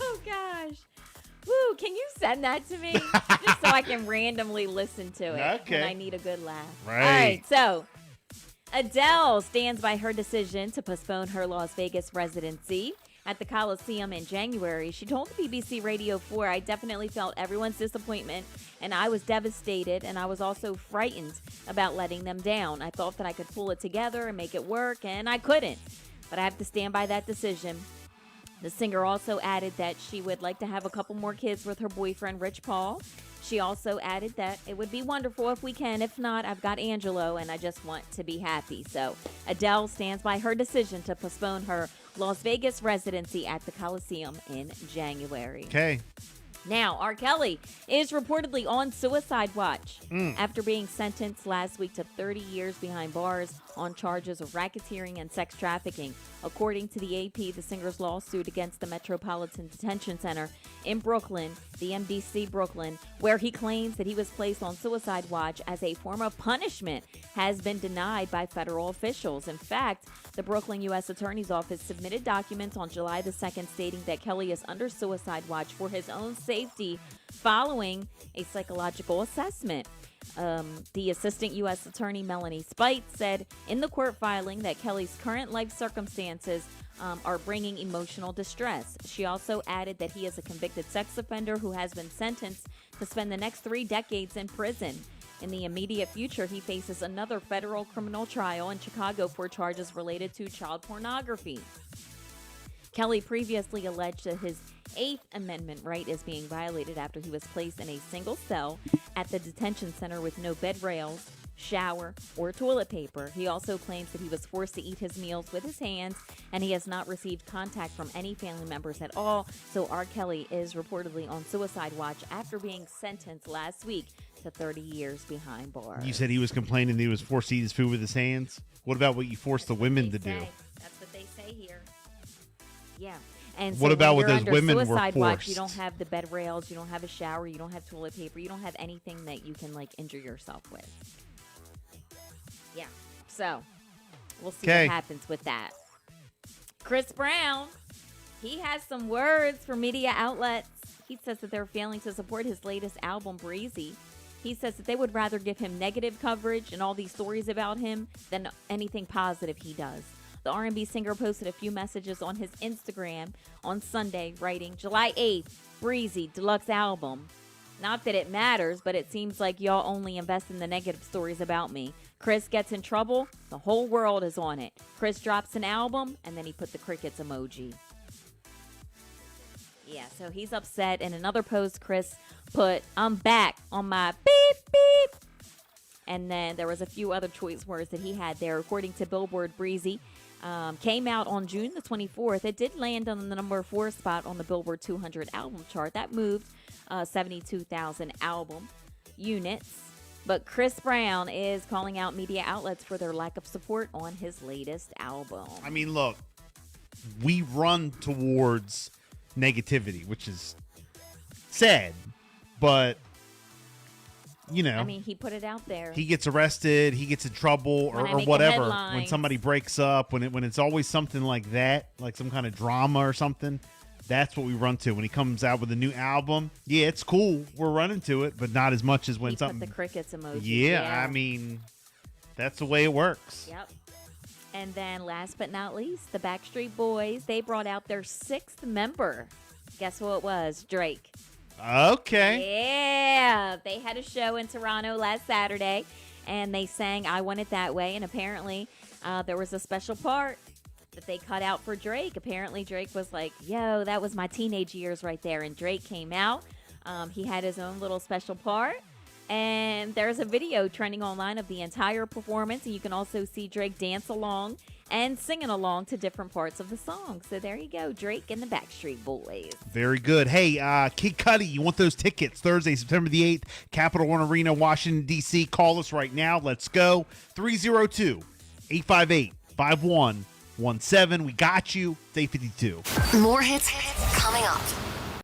Oh, gosh. Woo, can you send that to me? Just so I can randomly listen to it when I need a good laugh. Right. All right, so Adele stands by her decision to postpone her Las Vegas residency at the Coliseum in January. She told BBC Radio 4, I definitely felt everyone's disappointment, and I was devastated, and I was also frightened about letting them down. I thought that I could pull it together and make it work, and I couldn't. But I have to stand by that decision. The singer also added that she would like to have a couple more kids with her boyfriend, Rich Paul. She also added that it would be wonderful if we can. If not, I've got Angelo, and I just want to be happy. So Adele stands by her decision to postpone her Las Vegas residency at the Coliseum in January. Okay. Now, R. Kelly is reportedly on suicide watch after being sentenced last week to 30 years behind bars on charges of racketeering and sex trafficking. According to the AP, the singer's lawsuit against the Metropolitan Detention Center in Brooklyn, the MDC Brooklyn, where he claims that he was placed on suicide watch as a form of punishment, has been denied by federal officials. In fact, the Brooklyn U.S. Attorney's Office submitted documents on July the 2nd stating that Kelly is under suicide watch for his own safety following a psychological assessment. The Assistant U.S. Attorney Melanie Spite said in the court filing that Kelly's current life circumstances are bringing emotional distress. She also added that he is a convicted sex offender who has been sentenced to spend the next 3 decades in prison. In the immediate future, he faces another federal criminal trial in Chicago for charges related to child pornography. Kelly previously alleged that his Eighth Amendment right is being violated after he was placed in a single cell at the detention center with no bed rails, shower, or toilet paper. He also claims that he was forced to eat his meals with his hands, and he has not received contact from any family members at all. So R. Kelly is reportedly on suicide watch after being sentenced last week to 30 years behind bars. You said he was complaining that he was forced to eat his food with his hands? What about what you forced the women to do? That's what they say here. Yeah. And so what about when what you're those under women were suicide forced? watch, you don't have the bed rails, you don't have a shower, you don't have toilet paper, you don't have anything that you can like injure yourself with. Yeah. So we'll see what happens with that. Chris Brown, he has some words for media outlets. He says that they're failing to support his latest album, Breezy. He says that they would rather give him negative coverage and all these stories about him than anything positive he does. The R&B singer posted a few messages on his Instagram on Sunday, writing, July 8th, Breezy, deluxe album. Not that it matters, but it seems like y'all only invest in the negative stories about me. Chris gets in trouble, the whole world is on it. Chris drops an album, and then he put the crickets emoji. Yeah, so he's upset. In another post, Chris put, I'm back on my beep, beep. And then there was a few other choice words that he had there. According to Billboard, Breezy came out on June the 24th. It did land on the number 4 spot on the Billboard 200 album chart. That moved 72,000 album units. But Chris Brown is calling out media outlets for their lack of support on his latest album. I mean, look, we run towards negativity, which is sad, but you know, I mean, he put it out there. He gets arrested, he gets in trouble, or whatever. When somebody breaks up, when it's always something like that, like some kind of drama or something, that's what we run to. When he comes out with a new album, yeah, it's cool. We're running to it, but not as much as when something. Put the crickets emoji. Yeah, I mean, that's the way it works. Yep. And then, last but not least, the Backstreet Boys. They brought out their 6th member. Guess who it was? Drake. Okay. Yeah. They had a show in Toronto last Saturday, and they sang I Want It That Way. And apparently, there was a special part that they cut out for Drake. Apparently, Drake was like, yo, that was my teenage years right there. And Drake came out. He had his own little special part. And there's a video trending online of the entire performance. And you can also see Drake dance along and singing along to different parts of the song. So there you go, Drake and the Backstreet Boys. Very good. Hey, Kid Cudi, you want those tickets? Thursday, September the 8th, Capital One Arena, Washington, D.C. Call us right now. Let's go. 302-858-5117. We got you. It's 8:52. More hits coming up.